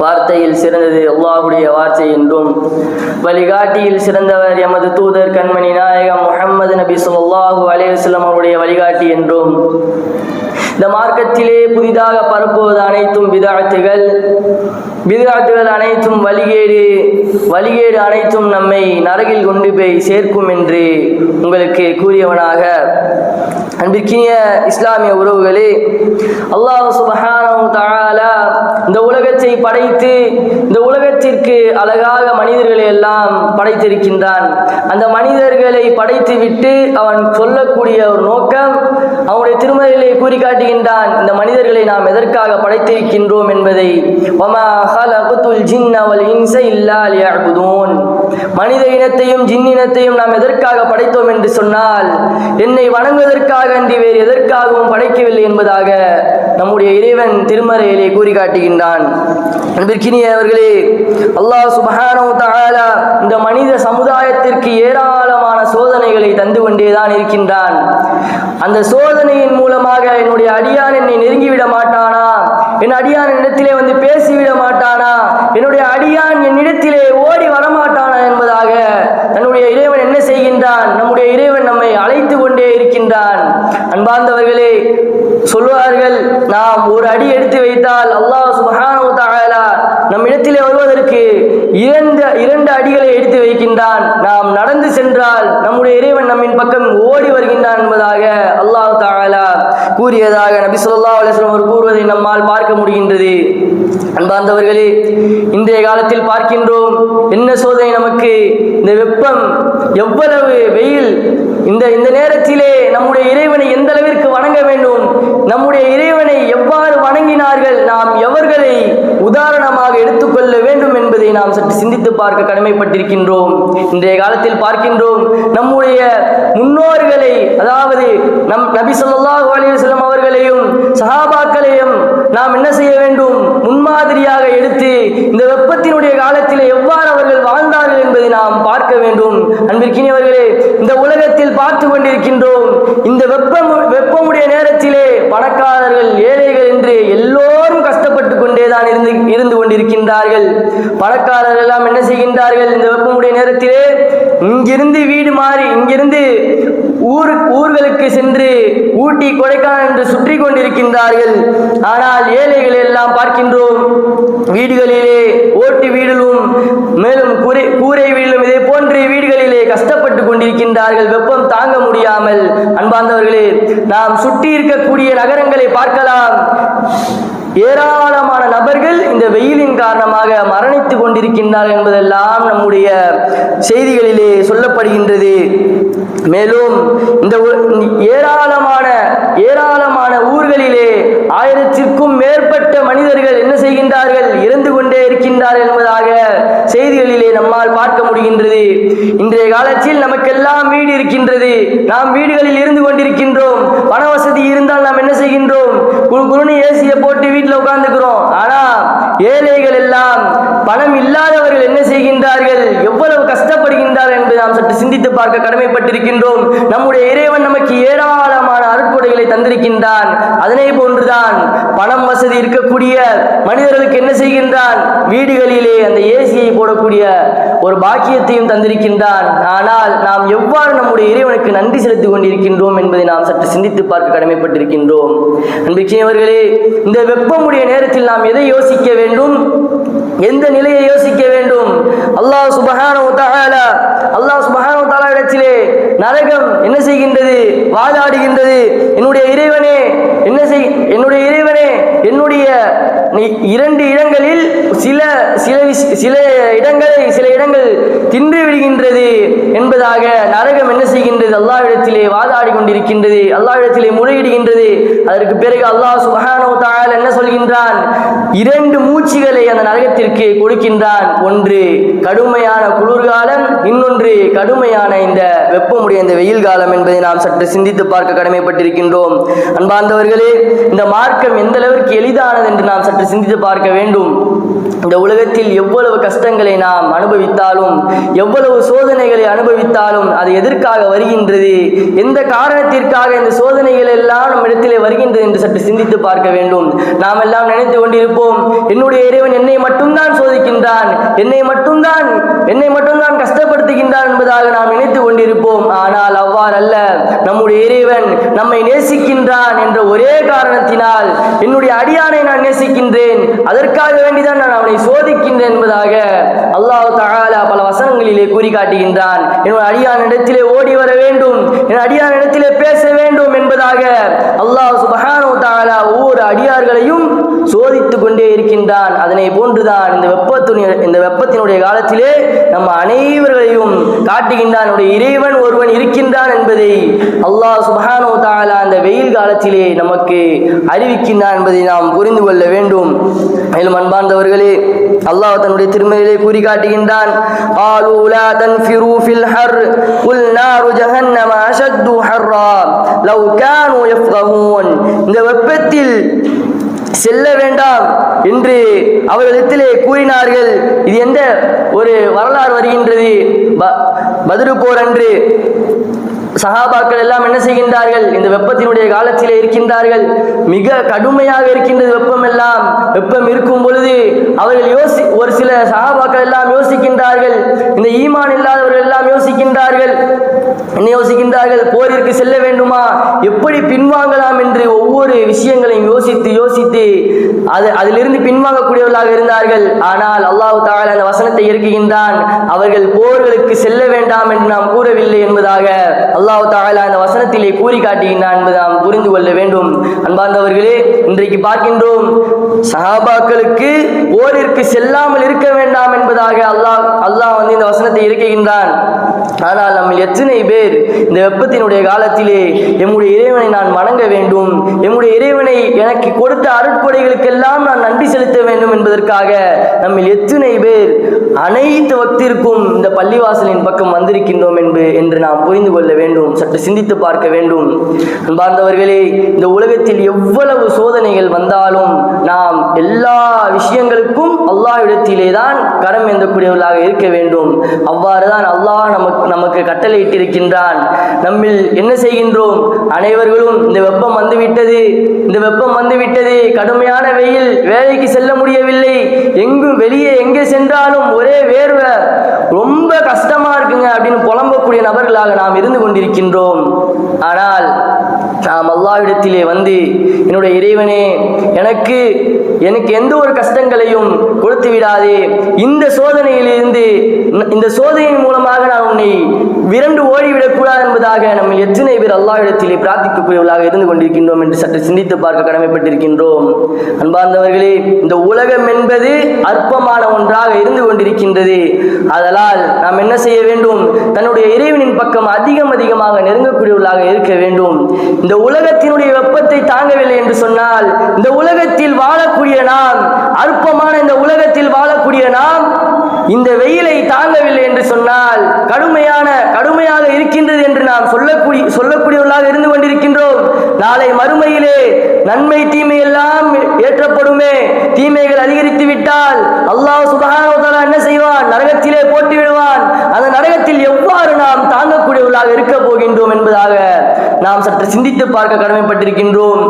வார்த்தையில் சிறந்தது அல்லாஹ்வுடைய வார்த்தை என்றும், வழிகாட்டியில் சிறந்தவர் எமது தூதர் கண்மணி நாயகம் முஹம்மது நபி ஸல்லல்லாஹு அலைஹி வஸல்லம் அவருடைய வழிகாட்டி என்றும், இந்த மார்க்கத்திலே புதிதாக பரப்புவது அனைத்தும் பிதஅத்துகள் அனைத்தும் வழிகேடு அனைத்தும் நம்மை நரகில் கொண்டு போய் சேர்க்கும் என்று உங்களுக்கு கூறியவனாக, அன்பிற்கினிய இஸ்லாமிய உறவுகளே, அல்லாஹ் சுப்ஹானஹு தஆலா இந்த உலகத்தை படைத்து இந்த உலகத்திற்கு அழகாக மனிதர்களை எல்லாம் படைத்திருக்கின்றான். அந்த மனிதர்களை படைத்து விட்டு அவன் சொல்லக்கூடிய ஒரு நோக்கம் அவனுடைய திருமறையிலே கூறி காட்டுகின்றான். இந்த மனிதர்களை நாம் எதற்காக படைத்திருக்கின்றோம் என்பதை, வமா ஹலகுல் ஜின்ன வல் இன்ஸ இல்லா லியஅ்புதூன், மனித இனத்தையும் ஜின்னினத்தையும் நாம் எதற்காக படைத்தோம் என்று சொன்னால் என்னை வணங்குவதற்காக அன்றி வேறு எதற்காகவும் படைக்கவில்லை என்பதாக நம்முடைய இறைவன் திருமறையிலே கூறி காட்டுகின்றான். அன்பிற்கினியவர்களே, அல்லாஹ் சுப்ஹானஹு தஆலா இந்த மனித சமுதாயத்திற்கு ஏராளமான சோதனைகளை தந்து கொண்டேதான் இருக்கின்றான். அந்த சோதனையின் மூலமாக என்னுடைய அடியான் என்னை நெருங்கிவிட மாட்டானா, என் அடியான் என்னிடத்திலே வந்து பேசிவிட மாட்டானா, என்னுடைய அடியான் என்னிடத்திலே ஓடி வரமாட்டானா என்பதாக தன்னுடைய இறைவன் என்ன செய்கின்றான்? நம்முடைய இறைவன் நம்மை அழைத்து கொண்டே இருக்கின்றான். அன்பார்ந்தவர்களே, சொல்வார்கள், நாம் ஒரு அடி எடுத்து வைத்தால் அல்லாஹ் சுப்ஹானஹு தஆலா நம் இடத்திலே வருவதற்கு இரண்டு அடிகளை எடுத்து வைக்கின்றான். நாம் நடந்து சென்றால் நம்முடைய இறைவன் நம்மின் பக்கம் ஓடி வருகின்றான் என்பதாக அல்லாஹ் தஆலா கூறியதாக நபி ஸல்லல்லாஹு அலைஹி வஸல்லம் அவர் கூறுவதை நம்மால் பார்க்க முடிகின்றது. அன்பார்ந்தவர்களே, இன்றைய காலத்தில் பார்க்கின்றோம் என்ன சோதனை நமக்கு. இந்த வெப்பம், எவ்வளவு வெயில், இந்த நேரத்திலே நம்முடைய இறைவனை எந்த அளவிற்கு வணங்க வேண்டும், நம்முடைய இறைவனை எவ்வாறு வணங்கினார்கள், நாம் எவர்களை உதாரணமாக எடுத்துக்கொள்ள வேண்டும் என்பதை நாம் சற்று சிந்தித்து பார்க்க கடமைப்பட்டிருக்கின்றோம். இன்றைய காலத்தில் பார்க்கின்றோம் நம்முடைய முன்னோர்களை, அதாவது நபி ஸல்லல்லாஹு அலைஹி வஸல்லம் அவர்களையும் சஹாபாக்களையும் நாம் என்ன செய்ய வேண்டும்? முன்மாதிரியாக எடுத்து இந்த வெப்பத்தினுடைய காலத்தில் எவ்வாறு அவர்கள் வாழ்ந்தார்கள் என்பதை நாம் பார்க்க வேண்டும். அன்பிற்கினியவர்களே, இந்த உலகத்தில் பார்த்து கொண்டிருக்கின்றோம், இந்த வெப்பமுடைய நேரத்திலே பணக்காரர்கள் ஏழைகள் என்று எல்லோரும் கஷ்டப்பட்டு கொண்டேதான் இருந்து கொண்டிருக்கின்றார்கள். பணக்காரர்கள் எல்லாம் என்ன செய்கின்றார்கள்? இந்த வெப்பமுடைய நேரத்திலே இங்கிருந்து வீடு மாறி இங்கிருந்து ஊர்களுக்கு சென்று ஊட்டி கொடைக்கானல் என்று சுற்றி கொண்டிருக்கின்றார்கள். ஆனால் ஏழைகள் எல்லாம் பார்க்கின்றோம் வீடுகளிலே ஓட்டு வீடிலும் மேலும் கூரை வீடிலும் இதே போன்ற வீடுகளிலே கஷ்டப்பட்டு கொண்டிருக்கின்றார்கள் வெப்பம் தாங்க முடியாமல். அன்பார்ந்தவர்களே, நாம் சுற்றி இருக்கக்கூடிய நகரங்களை பார்க்கலாம். ஏராளமான நபர்கள் இந்த வெயிலின் காரணமாக மரணித்துக் கொண்டிருக்கின்றார்கள் என்பதெல்லாம் நம்முடைய செய்திகளிலே சொல்லப்படுகின்றது. மேலும் இந்த ஏராளமான ஊர்களிலே 1000க்கும் மேற்பட்ட மனிதர்கள் என்ன செய்கின்றார்கள்? இறந்து கொண்டே இருக்கின்றார்கள் என்பதாக செய்திகளிலே நம்மால் பார்க்க முடிகின்றது. இன்றைய காலத்தில் நமக்கெல்லாம் வீடு இருக்கின்றது, நாம் வீடுகளில் இருந்து கொண்டிருக்கின்றோம். பண வசதி இருந்தால் நாம் என்ன செய்கின்றோம்? குழுக்குழுன்னு ஏசியை போட்டு வீட்டில் உட்கார்ந்துக்கிறோம். ஆனா ஏழைகள் எல்லாம், பணம் இல்லாதவர்கள் என்ன செய்கின்றார்கள்? எவ்வளவு கஷ்டப்படுகின்றார்கள் என்பதை நாம் சற்று சிந்தித்து பார்க்க கடமைப்பட்டிருக்கின்றோம். நம்முடைய இறைவன் நமக்கு ஏராளமான அருட்கொடைகளை தந்திருக்கின்றான். அதனை போன்றுதான் பணம் வசதி இருக்கக்கூடிய மனிதர்களுக்கு என்ன செய்கின்றான்? வீடுகளிலே அந்த ஏசியை போடக்கூடிய ஒரு பாக்கியத்தையும் தந்திருக்கின்றான். ஆனால் நாம் எவ்வாறு நம்முடைய இறைவனுக்கு நன்றி செலுத்திக் கொண்டிருக்கின்றோம் என்பதை நாம் சற்று சிந்தித்து பார்க்க கடமைப்பட்டிருக்கின்றோம். அன்பிற்கினியவர்களே, இந்த வெப்பமுடைய நேரத்தில் நாம் எதை யோசிக்க வேண்டும்? எந்த நிலையை யோசிக்க வேண்டும்? அல்லாஹ் சுப்ஹானஹு தஆலா இடத்திலே நரகம் என்ன செய்கின்றது? வாதாடுகின்றது. என்னுடைய இறைவனே என்னுடைய 2 இடங்களில் சில இடங்கள் தின்று விடுகின்றது என்பதாக நரகம் என்ன செய்கின்றது? அல்லாஹ்விடத்திலே வாதாடி கொண்டிருக்கின்றது, அல்லாஹ்விடத்திலே முறையிடுகின்றது. அதற்கு பிறகு அல்லாஹ் சுப்ஹானஹு தஆலா என்ன சொல்கின்றான்? 2 மூச்சுகளை அந்த நரகத்திற்கு கொடுக்கின்றான். ஒன்று கடுமையான குளிர்காலம், இன்னொன்று கடுமையான இந்த வெப்பமுடைய இந்த வெயில் காலம் என்பதை நாம் சற்று சிந்தித்து பார்க்க கடமைப்பட்டிருக்கின்றோம். அன்பார்ந்தவர்களே, இந்த மார்க்கம் எந்த அளவிற்கு எளிதானது என்று நாம் சற்று சிந்தித்து பார்க்க வேண்டும். இந்த உலகத்தில் எவ்வளவு கஷ்டங்களை நாம் அனுபவித்தாலும், எவ்வளவு சோதனைகளை அனுபவித்தாலும் அது எதற்காக வருகின்றது? எந்த காரணத்திற்காக இந்த சோதனைகள் எல்லாம் நம் இடத்திலே வருகின்றது என்று சற்று சிந்தித்து பார்க்க வேண்டும். நாம் எல்லாம் நினைத்து கொண்டிருப்போம், என்னுடைய இறைவன் என்னை மட்டும்தான் சோதிக்கின்றான், என்னை மட்டும்தான் கஷ்டப்படுத்துகின்றான் என்பதாக நாம் நினைத்துக் கொண்டிருப்போம். ஆனால் அவ்வாறு அல்ல. நம்முடைய இறைவன் நம்மை நேசிக்கின்றான் என்ற ஒரே காரணத்தினால் என்னுடைய அடியானை நான் நேசிக்கின்றேன், அதற்காக வேண்டிதான் நான் அவனை சோதிக்கின்றேன் என்பதாக அல்லாஹ் தஆலா பல வசனங்களிலே கூறி காட்டுகின்றான். என்னுடைய அடியானிடத்திலே ஓடி வர வேண்டும், என் அடியானிடத்திலே பேச வேண்டும் என்பதாக அல்லாஹ் சுப்ஹானஹு வ தஆலா ஒவ்வொரு அடியார்களையும் சோதித்துக் கொண்டே இருக்கின்றான். அதனை போன்றுதான் இந்த வெப்பத்தினுடைய காலத்திலே நம்ம அனைவர்களையும் காட்டுகின்றான். இறைவன் ஒருவன் இருக்கின்றான் என்பதை அல்லாஹ் சுப்ஹானஹு வ தஆலா அந்த வெயில் காலத்திலே நமக்கு அறிவிக்கின்றான் என்பதை நாம் புரிந்து கொள்ள வேண்டும். மேலும் அன்பார்ந்தவர்களே, அல்லாஹ் தன்னுடைய திருமறையிலே கூறி காட்டுகின்றான், قالوا لا تنفروا في الحر قل نار جهنم أشد حرا لو كانوا يفقهون. இந்த வெப்பத்தில் செல்ல வேண்டாம் என்று அவர்களிடத்திலே கூறினார்கள். இது எந்த ஒரு வரலாறு வருகின்றது? பத்ரு போர் அன்று சஹாபாக்கள் எல்லாம் என்ன செய்கின்றார்கள்? இந்த வெப்பத்தினுடைய காலத்திலே இருக்கின்றார்கள். மிக கடுமையாக இருக்கின்றது வெப்பம் எல்லாம். வெப்பம் இருக்கும் பொழுது அவர்கள் ஒரு சில சஹாபாக்கள் எல்லாம் யோசிக்கின்றார்கள், இந்த ஈமான் இல்லாதவர்கள் எல்லாம் யோசிக்கின்றார்கள். என்ன யோசிக்கின்றார்கள்? போரிற்கு செல்ல வேண்டுமா, எப்படி பின்வாங்கலாம் என்று ஒவ்வொரு விஷயங்களையும் யோசித்து அதிலிருந்து பின்வாங்கக்கூடியவர்களாக இருந்தார்கள். ஆனால் அல்லாஹ் தஆலா அந்த வசனத்தை இறக்குகின்றான், அவர்கள் போர்களுக்கு செல்ல வேண்டாம் என்று நாம் கூறவில்லை என்பதாக அல்லாஹ் தஆலா இந்த வசனத்திலே கூறி காட்டுகின்றான் என்பதை நாம் புரிந்து கொள்ள வேண்டும். அன்பார்ந்தவர்களே, இன்றைக்கு பார்க்கின்றோம், சஹாபாக்களுக்கு போரிற்கு செல்லாமல் இருக்க வேண்டாம் என்பதாக அல்லாஹ் இந்த வசனத்தை இறக்குகின்றான். ஆனால் நம்ம எத்தனை பேர் இந்த வெப்பத்தினுடைய காலத்திலே எம்முடைய இறைவனை நான் வணங்க வேண்டும், எம்முடைய இறைவனை எனக்கு கொடுத்த அருட்கொடைகளுக்கெல்லாம் நான் நன்றி செலுத்த வேண்டும் என்பதற்காக நம்ம எத்தனை பேர் அனைத்து வக்திற்கும் இந்த பள்ளிவாசலின் பக்கம் வந்திருக்கின்றோம் என்று நாம் புரிந்து கொள்ள வேண்டும், சற்று சிந்தித்து பார்க்க வேண்டும். அன்பார்ந்தவர்களே, இந்த உலகத்தில் எவ்வளவு சோதனைகள் வந்தாலும் நாம் எல்லா விஷயங்களுக்கும் அல்லாஹ்விடத்திலே தான் கரம் ஏந்தக்கூடியவர்களாக இருக்க வேண்டும். அவ்வாறுதான் அல்லாஹ் நமக்கு கட்டளையிட்டிருக்கின்றான். நம்மில் என்ன செய்கின்றோம்? அனைவர்களும் இந்த வெப்பம் வந்துவிட்டது, கடுமையான வெயில், வேலைக்கு செல்ல முடியவில்லை, வெளியே எங்கே சென்றாலும் ஒரே வேர்வை, ரொம்ப கஷ்டமா இருக்குங்க அப்படின்னு புலம்பக்கூடிய நபர்களாக நாம் இருந்து கொண்டிருக்கின்றோம். ஆனால் நாம் அல்லாஹ்விடத்திலே வந்து, என்னுடைய இறைவனே, எனக்கு எந்த ஒரு கஷ்டங்களையும் கொடுத்து விடாதே, இந்த சோதனையிலிருந்து, இந்த சோதனையின் மூலமாக நான் உன்னை விரண்டு ஓடிவிடக் கூடாது என்பதாக நம்ம எத்தனை பேர் அல்லாஹ்விடத்திலே பிரார்த்திக்கக்கூடியவர்களாக இருந்து கொண்டிருக்கின்றோம் என்று சற்று சிந்தித்து பார்க்க கடமைப்பட்டிருக்கின்றோம். அன்பார்ந்தவர்களே, இந்த உலகம் என்பது அற்பமான ஒன்றாக இருந்து கொண்டிருக்கின்றது. அதனால் நாம் என்ன செய்ய வேண்டும்? தன்னுடைய இறைவனின் பக்கம் அதிகமாக நெருங்கக்கூடியவர்களாக இருக்க வேண்டும். இந்த உலகத்தினுடைய வெப்பத்தை தாங்கவில்லை என்று சொன்னால், இந்த உலகத்தில் வாழக்கூடிய நாம், அற்பமான இந்த உலகத்தில் வாழக்கூடிய நாம் இந்த வெயிலை தாங்கவில்லை என்று சொன்னால், கடுமையாக இருக்கின்றது என்று நாம் சொல்லக்கூடியவர்களாக இருந்து கொண்டிருக்கின்றோம். நாளை மறுமையிலே நன்மை தீமை எல்லாம் ஏற்றப்படுமே. தீமைகள் அதிகரித்து விட்டால் அல்லாஹ் சுப்ஹானஹு வ தஆலா என்ன செய்வான்? நரகத்திலே போட்டு விடுவான். அந்த நரகத்தில் எவ்வாறு நாம் தாங்கக்கூடியவர்களாக இருக்க போகின்றோம் என்பதாக நாம் சற்று சிந்தித்து பார்க்க கடமைப்பட்டிருக்கின்றோம்.